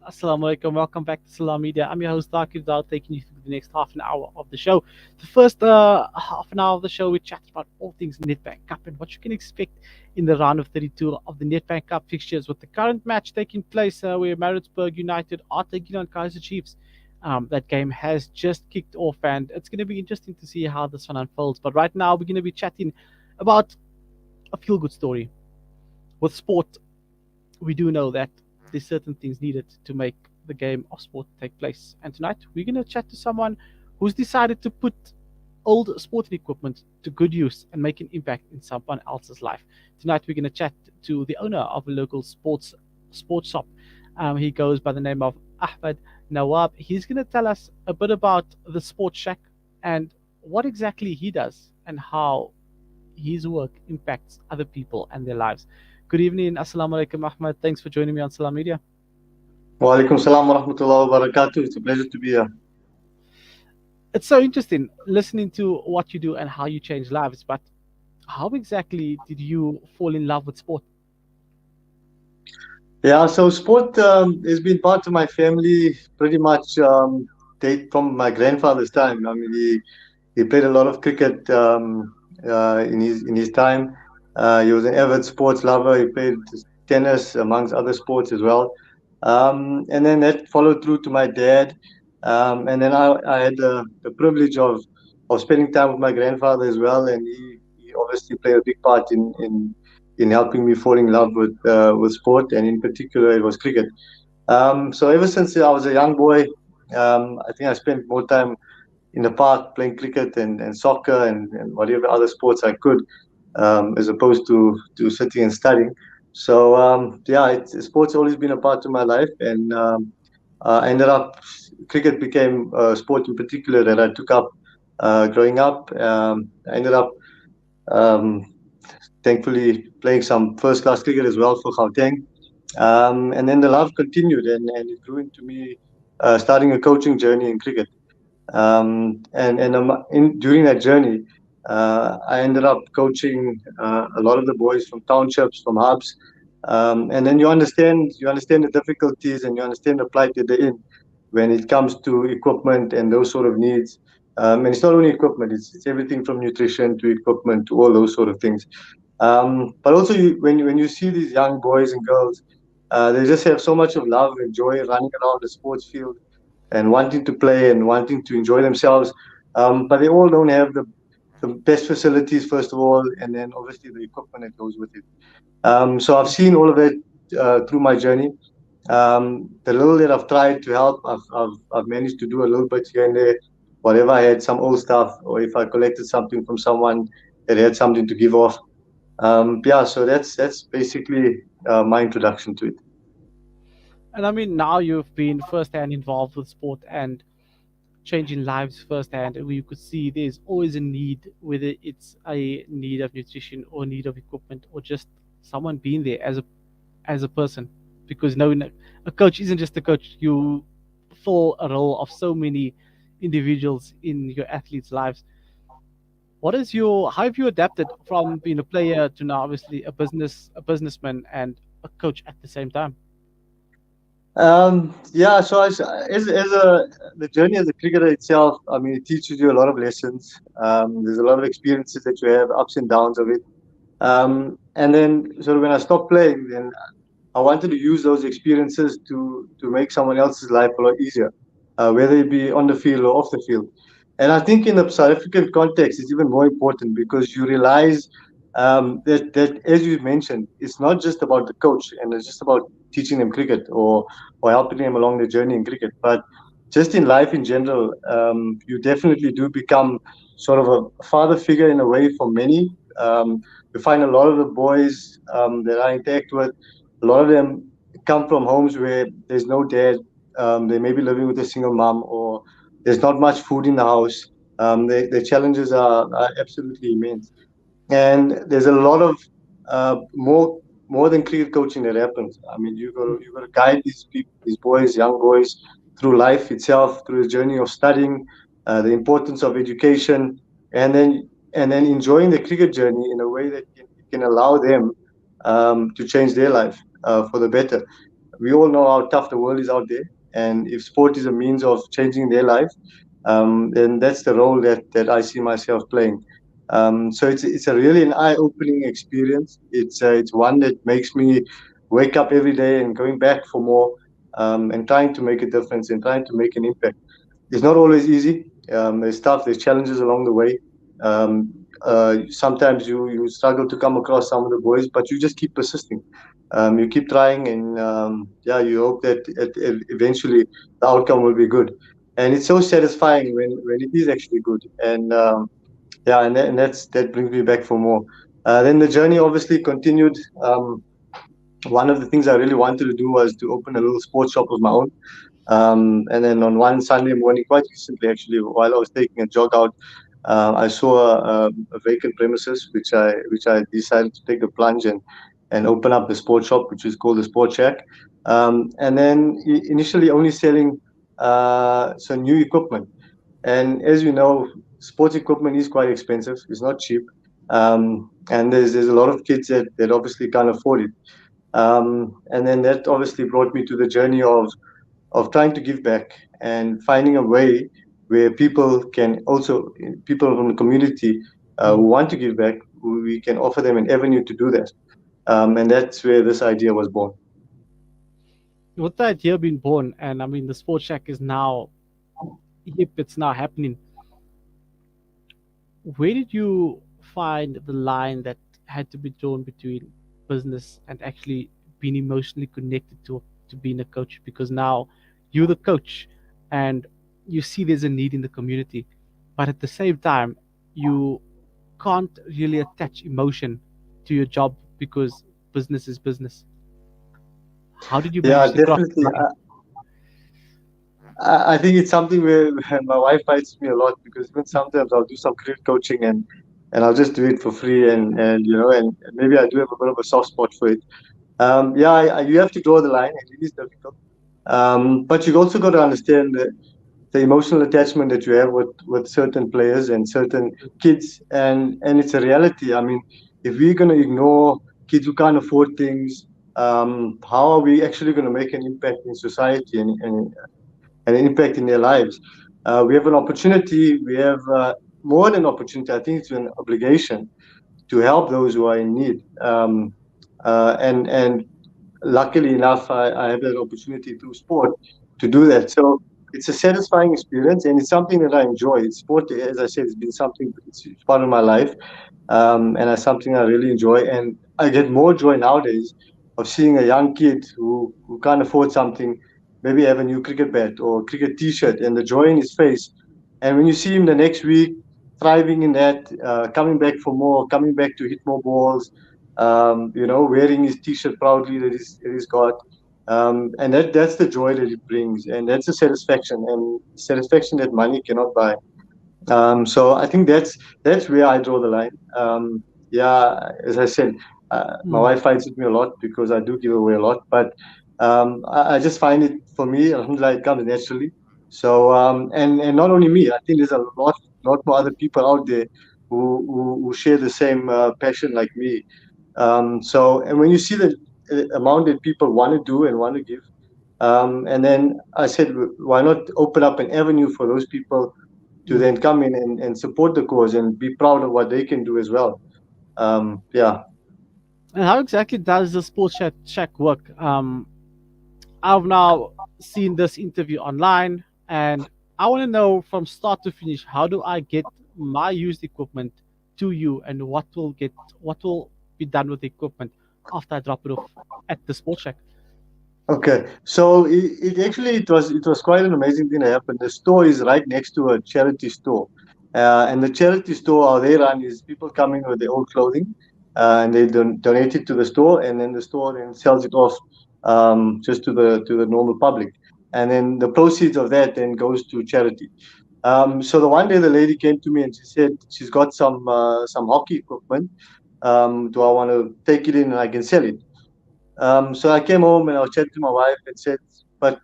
Assalamu alaikum. Welcome back to Salam Media. I'm your host, Dakir Dao, taking you through the next half an hour of the show. The first half an hour of the show, we chat about all things Nedbank Cup and what you can expect in the round of 32 of the Nedbank Cup fixtures, with the current match taking place where Maritzburg United are taking on Kaiser Chiefs. That game has just kicked off, and it's going to be interesting to see how this one unfolds. But right now, we're going to be chatting about a feel good story. With sport, we do know that there's certain things needed to make the game of sport take place. And tonight we're going to chat to someone who's decided to put old sporting equipment to good use and make an impact in someone else's life. Tonight we're going to chat to the owner of a local sports shop. He goes by the name of Ahmed Nawab. He's going to tell us a bit about the Sports Shack and what exactly he does and how his work impacts other people and their lives. Good evening. Assalamu alaikum, Ahmed. Thanks for joining me on Salam Media. Wa alaikum salam wa rahmatullahi wa barakatuh. It's a pleasure to be here. It's so interesting listening to what you do and how you change lives, but how exactly did you fall in love with sport? Yeah, so sport has been part of my family pretty much date from my grandfather's time. I mean, he played a lot of cricket in his time. He was an avid sports lover. He played tennis amongst other sports as well. And then that followed through to my dad. And then I had the privilege of spending time with my grandfather as well, and he obviously played a big part in helping me fall in love with sport, and in particular it was cricket. So ever since I was a young boy, I think I spent more time in the park playing cricket and soccer and whatever other sports I could, as opposed to sitting and studying. So yeah, sports always been a part of my life, and I ended up cricket became a sport in particular that I took up growing up. I ended up um, thankfully playing some first class cricket as well for Gauteng. And then the love continued, and it grew into me starting a coaching journey in cricket. During that journey, I ended up coaching a lot of the boys from townships, from hubs, and then you understand the difficulties, and you understand the plight that they're in when it comes to equipment and those sort of needs. And it's not only equipment; it's everything from nutrition to equipment to all those sort of things. But also, when you see these young boys and girls, they just have so much of love and joy running around the sports field and wanting to play and wanting to enjoy themselves. But they all don't have the best facilities, first of all, and then obviously the equipment that goes with it. So I've seen all of that through my journey. The little that I've tried to help, I've managed to do a little bit here and there. Whatever I had, some old stuff, or if I collected something from someone that had something to give off. Yeah, so that's basically my introduction to it. And I mean, now you've been firsthand involved with sport and changing lives firsthand, and you could see there's always a need, whether it's a need of nutrition or need of equipment or just someone being there as a person. Because knowing that a coach isn't just a coach, you fill a role of so many individuals in your athletes' lives. What is your how have you adapted from being a player to now obviously a businessman and a coach at the same time? Yeah, so the journey as a cricketer itself, I mean, it teaches you a lot of lessons. There's a lot of experiences that you have, ups and downs of it. And then, sort of, when I stopped playing, then I wanted to use those experiences to make someone else's life a lot easier, whether it be on the field or off the field. And I think in the South African context, it's even more important because you realize that, as you mentioned, it's not just about the coach and it's just about teaching them cricket or helping them along the journey in cricket, but just in life in general, you definitely do become sort of a father figure in a way for many. You find a lot of the boys that I interact with, a lot of them come from homes where there's no dad. They may be living with a single mom, or there's not much food in the house. The challenges are absolutely immense, and there's a lot of more than cricket coaching that happens. I mean, you got to guide these people, these boys, young boys, through life itself, through the journey of studying, the importance of education, and then enjoying the cricket journey in a way that can allow them to change their life for the better. we all know how tough the world is out there, and if sport is a means of changing their life, then that's the role that I see myself playing. So it's a really an eye-opening experience. It's one that makes me wake up every day and going back for more, and trying to make a difference and trying to make an impact. It's not always easy. There's stuff, there's challenges along the way. Sometimes you struggle to come across some of the boys, but you just keep persisting. You keep trying, and yeah, you hope that eventually the outcome will be good. And it's so satisfying when it is actually good. And yeah, that brings me back for more. Then the journey obviously continued. One of the things I really wanted to do was to open a little sports shop of my own. And then on one Sunday morning, quite recently actually, while I was taking a jog out, I saw a vacant premises, which I decided to take the plunge and open up the sports shop, which is called the Sports Shack. And then initially only selling some new equipment. And as you know, sports equipment is quite expensive. It's not cheap. And there's a lot of kids that obviously can't afford it. And then that obviously brought me to the journey of trying to give back and finding a way where people from the community who Mm. want to give back, we can offer them an avenue to do that. And that's where this idea was born. With the idea being born, and I mean, the Sports Shack is now hip, it's now happening. Where did you find the line that had to be drawn between business and actually being emotionally connected to being a coach? Because now you're the coach and you see there's a need in the community, but at the same time, you can't really attach emotion to your job because business is business. How did you Yeah, manage to cross definitely. the line? I think it's something where my wife fights me a lot because even sometimes I'll do some career coaching and I'll just do it for free and and maybe I do have a bit of a soft spot for it. Yeah, you have to draw the line and it is difficult. But you've also got to understand the emotional attachment that you have with certain players and certain kids, and it's a reality. I mean, if we're going to ignore kids who can't afford things, how are we actually going to make an impact in society and an impact in their lives? We have an opportunity. We have more than opportunity. I think it's an obligation to help those who are in need. And luckily enough, I have that opportunity through sport to do that. So it's a satisfying experience, and it's something that I enjoy. Sport, as I said, has been something. It's part of my life, and it's something I really enjoy. And I get more joy nowadays of seeing a young kid who can't afford something, maybe have a new cricket bat or cricket T-shirt, and the joy in his face. And when you see him the next week thriving in that, coming back for more, coming back to hit more balls, wearing his T-shirt proudly that he's got. And that's the joy that it brings, and that's a satisfaction that money cannot buy. So I think that's where I draw the line. Yeah, as I said, my Mm, wife fights with me a lot because I do give away a lot, but I just find it for me, alhamdulillah, it comes naturally. So and not only me, I think there's a lot more other people out there who share the same passion like me. So and when you see the amount that people want to do and want to give, and then I said, why not open up an avenue for those people to mm. then come in and support the cause and be proud of what they can do as well. Yeah. And how exactly does the Sports Shack work? I've now seen this interview online, and I want to know from start to finish, how do I get my used equipment to you, and what will be done with the equipment after I drop it off at the Sports Shack? Okay. So it was quite an amazing thing that happened. The store is right next to a charity store, and the charity store how they run is people coming with their old clothing, and they donate it to the store, and then the store then sells it off just to the normal public, and then the proceeds of that then goes to charity. So the one day the lady came to me and she said she's got some hockey equipment. Do I want to take it in and I can sell it? So I came home and I was chatting to my wife and said, but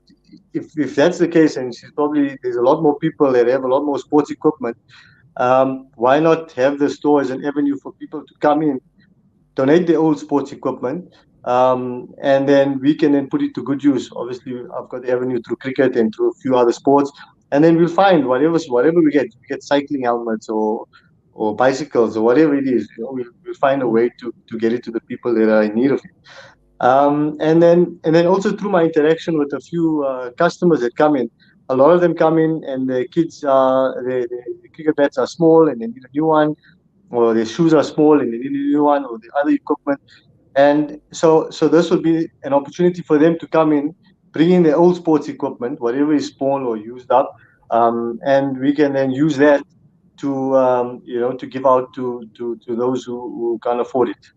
if that's the case, and she's probably there's a lot more people that have a lot more sports equipment, why not have the store as an avenue for people to come in, donate their old sports equipment, and then we can then put it to good use. Obviously, I've got the avenue through cricket and through a few other sports, and then we'll find whatever we get cycling helmets or bicycles or whatever it is. We'll find a way to get it to the people that are in need of it. And then also through my interaction with a few customers that come in, a lot of them come in and their kids the cricket bats are small and they need a new one, or their shoes are small and they need a new one, or the other equipment. And so this would be an opportunity for them to come in, bring in their old sports equipment, whatever is small or used up, and we can then use that to to give out to those who can't afford it.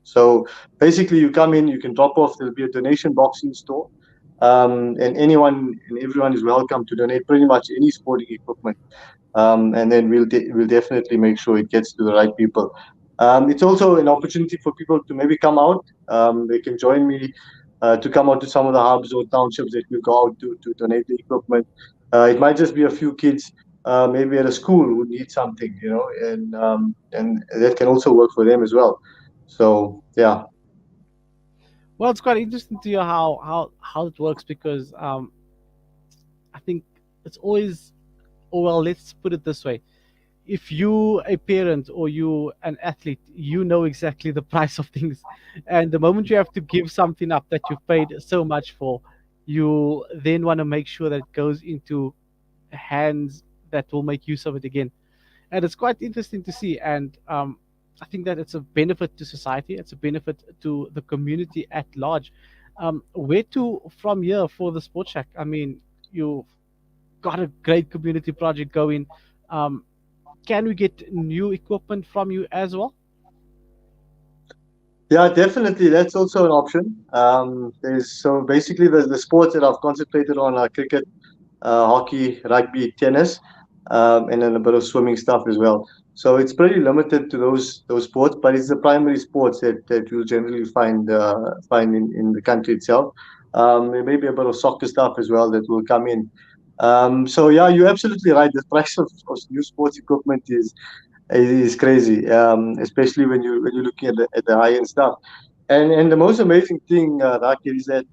So basically, you come in, you can drop off. There'll be a donation box in store, and anyone and everyone is welcome to donate pretty much any sporting equipment, and then we'll definitely make sure it gets to the right people. It's also an opportunity for people to maybe come out. They can join me to come out to some of the hubs or townships that we go out to donate the equipment. It might just be a few kids, maybe at a school who need something, and that can also work for them as well. So yeah. Well, it's quite interesting to hear how it works because I think it's always, or well, let's put it this way: if you a parent or you an athlete, you know exactly the price of things, and the moment you have to give something up that you've paid so much for, you then want to make sure that it goes into hands that will make use of it again. And it's quite interesting to see. And I think that it's a benefit to society. It's a benefit to the community at large. Where to from here for the Sports Shack? I mean, you've got a great community project going. Um, can we get new equipment from you as well? Yeah, definitely. That's also an option. There's so basically the sports that I've concentrated on are cricket, hockey, rugby, tennis, and then a bit of swimming stuff as well. So it's pretty limited to those sports, but it's the primary sports that you'll generally find in the country itself. There may be a bit of soccer stuff as well that will come in. So yeah, you're absolutely right. The price of new sports equipment is crazy, especially when you're looking at the high end stuff. And the most amazing thing, Rakir, is that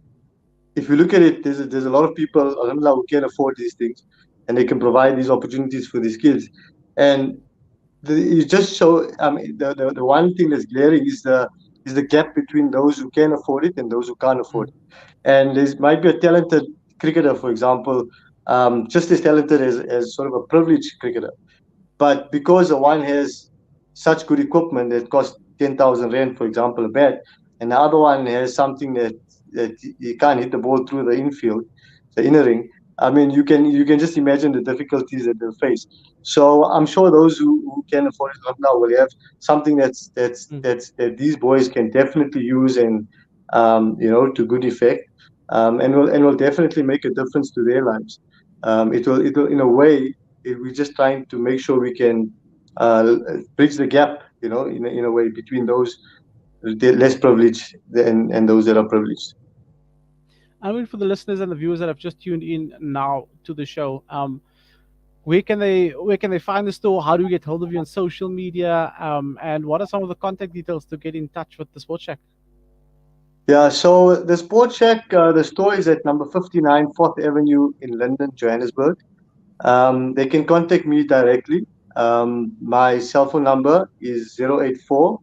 if you look at it, there's a lot of people, alhamdulillah, who can afford these things, and they can provide these opportunities for these kids. And you just show, I mean, the one thing that's glaring is the gap between those who can afford it and those who can't afford Mm, it. And there might be a talented cricketer, for example, just as talented as sort of a privileged cricketer, but because the one has such good equipment that costs 10,000 rand, for example, a bat, and the other one has something that you can't hit the ball through the infield, the inner ring. I mean, you can just imagine the difficulties that they'll face. So I'm sure those who can afford it right now will have something mm. that these boys can definitely use and to good effect, and will definitely make a difference to their lives. It will in a way we're just trying to make sure we can bridge the gap, in a way between those less privileged and those that are privileged. I mean, for the listeners and the viewers that have just tuned in now to the show, where can they find the store? How do we get hold of you on social media? And what are some of the contact details to get in touch with the Sports Shack? Yeah, so the Sports Shack, the store is at number 59 4th Avenue in Linden, Johannesburg. They can contact me directly. My cell phone number is 084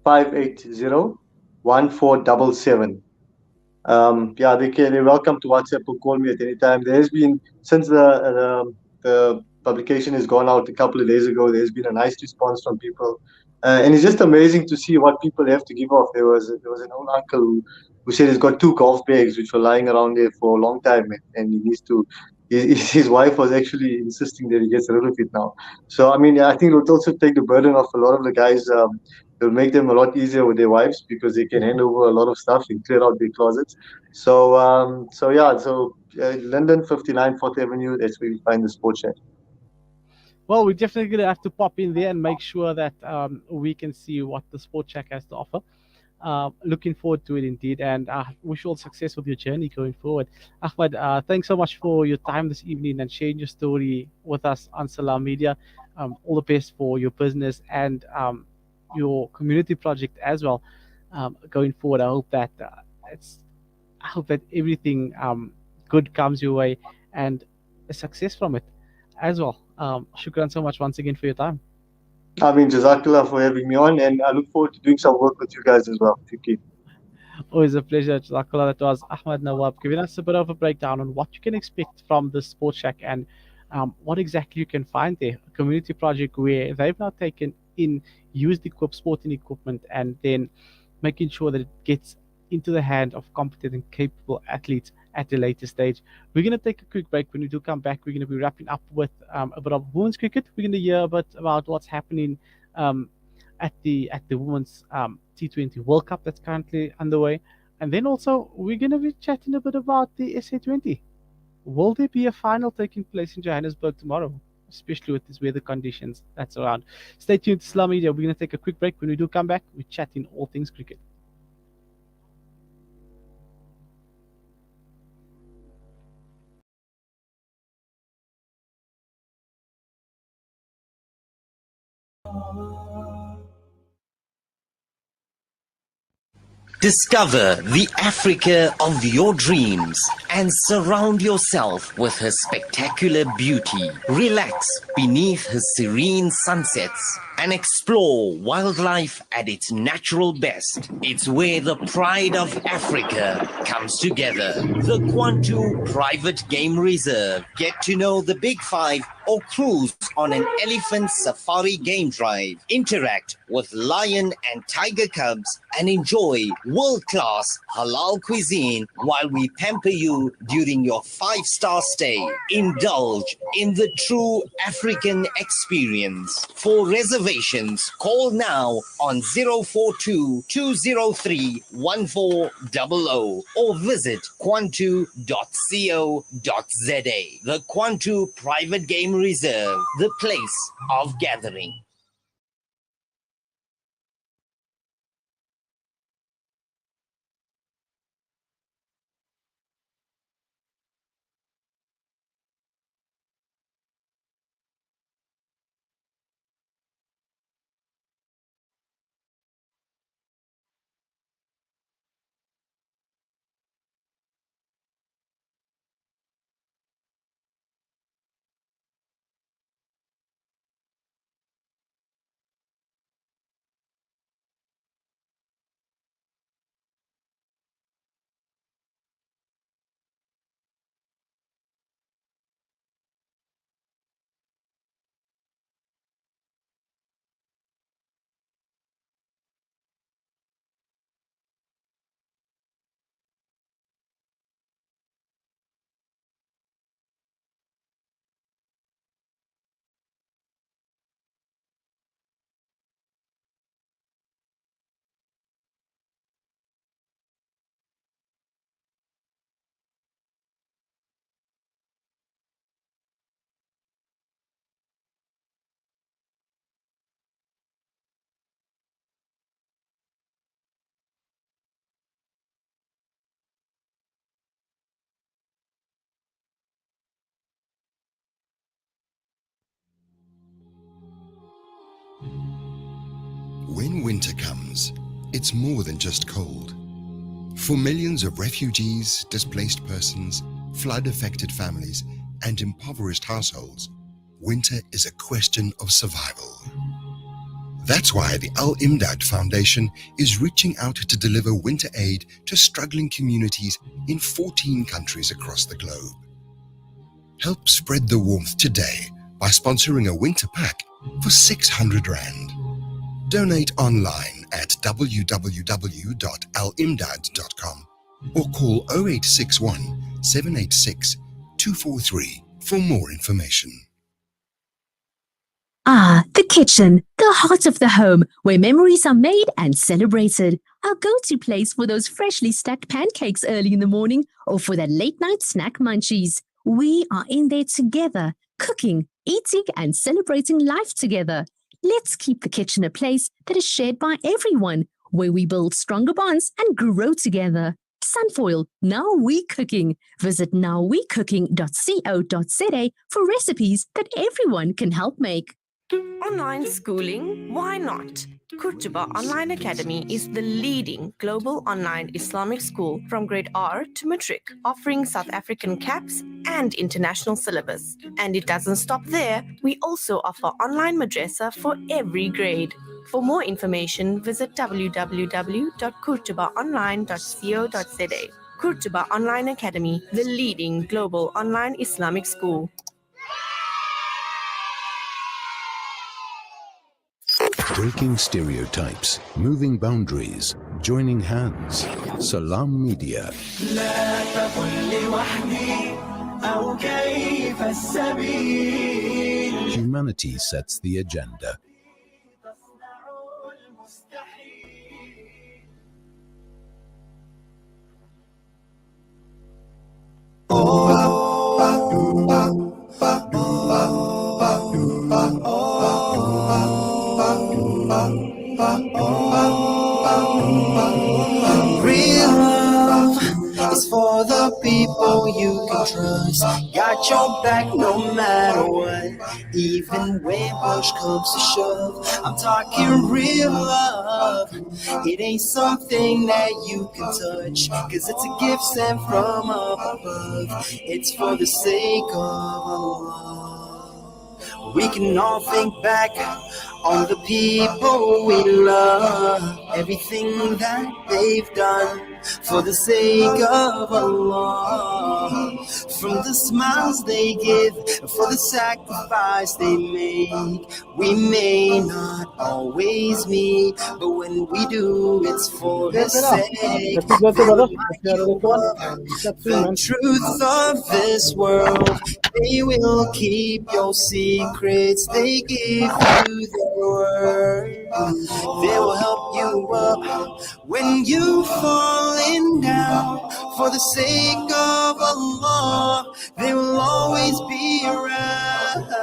580 1477. Yeah, they're welcome to WhatsApp or call me at any time. There's been since the publication has gone out a couple of days ago. There's been a nice response from people, and it's just amazing to see what people have to give off. There was an old uncle who said he's got two golf bags which were lying around there for a long time, and he needs to. His wife was actually insisting that he gets rid of it now. So I mean, yeah, I think it would also take the burden off a lot of the guys. It'll make them a lot easier with their wives because they can hand over a lot of stuff and clear out their closets. So yeah, London 59 4th Avenue, that's where we find the sports chat. Well, we definitely gonna have to pop in there and make sure that we can see what the Sports Shack has to offer. Looking forward to it indeed, and wish you all success with your journey going forward. Ahmed, thanks so much for your time this evening and sharing your story with us on Salam Media. All the best for your business and your community project as well. going forward. It's I hope that everything good comes your way and a success from it as well. Shukran so much once again for your time. I mean, Jazakallah for having me on, and I look forward to doing some work with you guys as well. Thank you. Always a pleasure. Jazakallah. That was Ahmed Nawab giving us a bit of a breakdown on what you can expect from the Sports Shack and what exactly you can find there. A community project where they've now taken in used sporting equipment and then making sure that it gets into the hand of competent and capable athletes at a later stage. We're going to take a quick break. When we do come back, we're going to be wrapping up with a bit of women's cricket. We're going to hear a bit about what's happening um, at the women's T20 World Cup that's currently underway, and then also we're going to be chatting a bit about the SA20. Will there be a final taking place in Johannesburg tomorrow, especially with these weather conditions that's around? Stay tuned to Islam Media. We're going to take a quick break. When we do come back, we're chatting all things cricket. Discover the Africa of your dreams and surround yourself with her spectacular beauty. Relax beneath her serene sunsets and explore wildlife at its natural best. It's where the pride of Africa comes together. The Kwantu Private Game Reserve. Get to know the Big Five or cruise on an elephant safari game drive. Interact with lion and tiger cubs and enjoy world-class halal cuisine while we pamper you during your 5-star stay. Indulge in the true African experience. For reservations, call now on 042 203 1400 or visit kwantu.co.za. The Kwantu Private Game Reserve, the place of gathering. When winter comes, it's more than just cold. For millions of refugees, displaced persons, flood-affected families, and impoverished households, winter is a question of survival. That's why the Al Imdad Foundation is reaching out to deliver winter aid to struggling communities in 14 countries across the globe. Help spread the warmth today by sponsoring a winter pack for 600 Rand. Donate online at www.alimdad.com or call 0861 786 243 for more information. Ah, the kitchen, the heart of the home, where memories are made and celebrated. Our go-to place for those freshly stacked pancakes early in the morning or for that late-night snack munchies. We are in there together, cooking, eating, and celebrating life together. Let's keep the kitchen a place that is shared by everyone, where we build stronger bonds and grow together. Sunfoil, Now We Cooking. Visit nowwecooking.co.za for recipes that everyone can help make. Online schooling? Why not? Kurtuba Online Academy is the leading global online Islamic school from grade R to matric, offering South African caps and international syllabus. And it doesn't stop there. We also offer online madrasa for every grade. For more information, visit www.kurtubaonline.co.za. Kurtuba Online Academy, the leading global online Islamic school. Breaking stereotypes, moving boundaries, joining hands. Salam Media. Humanity sets the agenda. Real love is for the people you can trust. Got your back no matter what, even when push comes to shove. I'm talking real love. It ain't something that you can touch, cause it's a gift sent from up above. It's for the sake of Allah. We can all think back on the people we love, everything that they've done for the sake of Allah. From the smiles they give, for the sacrifice they make. We may not always meet, but when we do, it's for the sake of the truth of this world. They will keep your secrets, they give you their word. They will help you up when you're falling down. For the sake of Allah, they will always be around.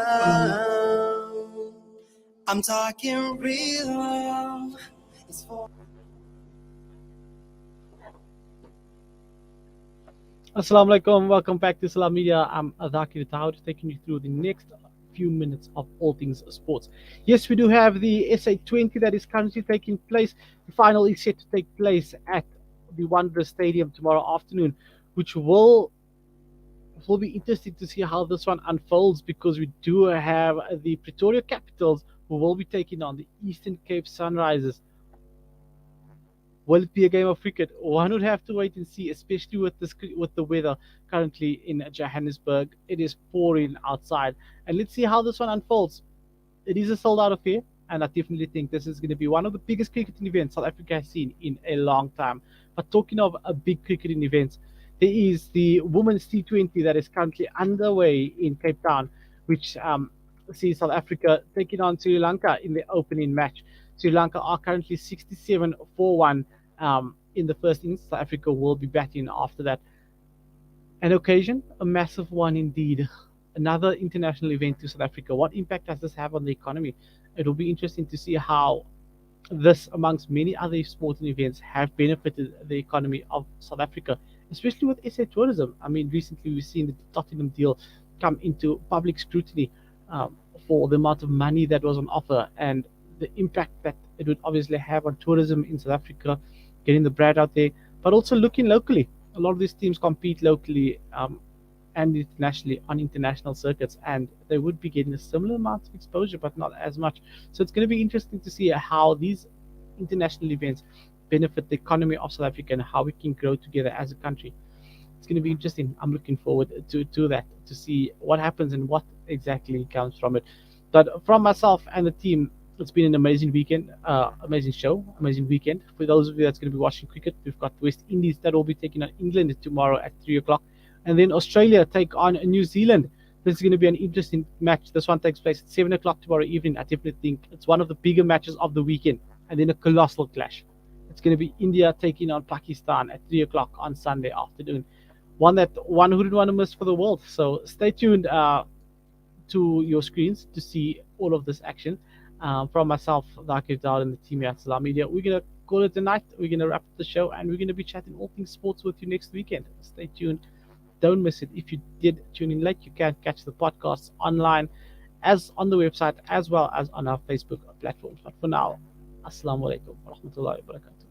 I'm talking real love. It's for Assalamu alaikum, welcome back to Salam Media. I'm Adakir Tahoud, taking you through the next few minutes of all things sports. Yes, we do have the SA20 that is currently taking place. The final is set to take place at the Wanderers Stadium tomorrow afternoon, which will be interesting to see how this one unfolds, because we do have the Pretoria Capitals who will be taking on the Eastern Cape Sunrisers. Will it be a game of cricket? One would have to wait and see, especially with the weather currently in Johannesburg. It is pouring outside, and let's see how this one unfolds. It is a sold-out affair, and I definitely think this is going to be one of the biggest cricketing events South Africa has seen in a long time. But talking of a big cricketing event, there is the Women's T20 that is currently underway in Cape Town, which sees South Africa taking on Sri Lanka in the opening match. Sri Lanka are currently 67-1 in the first innings. South Africa will be batting after that. An occasion, a massive one indeed. Another international event to South Africa. What impact does this have on the economy? It will be interesting to see how this, amongst many other sporting events, have benefited the economy of South Africa, especially with SA tourism. I mean, recently we've seen the Tottenham deal come into public scrutiny for the amount of money that was on offer and the impact that it would obviously have on tourism in South Africa, getting the brand out there, but also looking locally. A lot of these teams compete locally and internationally on international circuits, and they would be getting a similar amount of exposure, but not as much. So it's going to be interesting to see how these international events benefit the economy of South Africa and how we can grow together as a country. It's going to be interesting. I'm looking forward to that, to see what happens and what exactly comes from it. But from myself and the team, it's been an amazing weekend, amazing show, amazing weekend. For those of you that's going to be watching cricket, we've got West Indies that will be taking on England tomorrow at 3 o'clock. And then Australia take on New Zealand. This is going to be an interesting match. This one takes place at 7 o'clock tomorrow evening. I definitely think it's one of the bigger matches of the weekend. And then a colossal clash. It's going to be India taking on Pakistan at 3 o'clock on Sunday afternoon. One that one wouldn't want to miss for the world. So stay tuned to your screens to see all of this action. From myself, Dakir Dawd, and the team here at Salam Media, we're going to call it a night. We're going to wrap up the show, and we're going to be chatting all things sports with you next weekend. Stay tuned. Don't miss it. If you did tune in late, you can catch the podcasts online as on the website as well as on our Facebook platforms. But for now, Assalamu alaikum wa rahmatullahi wa barakatuh.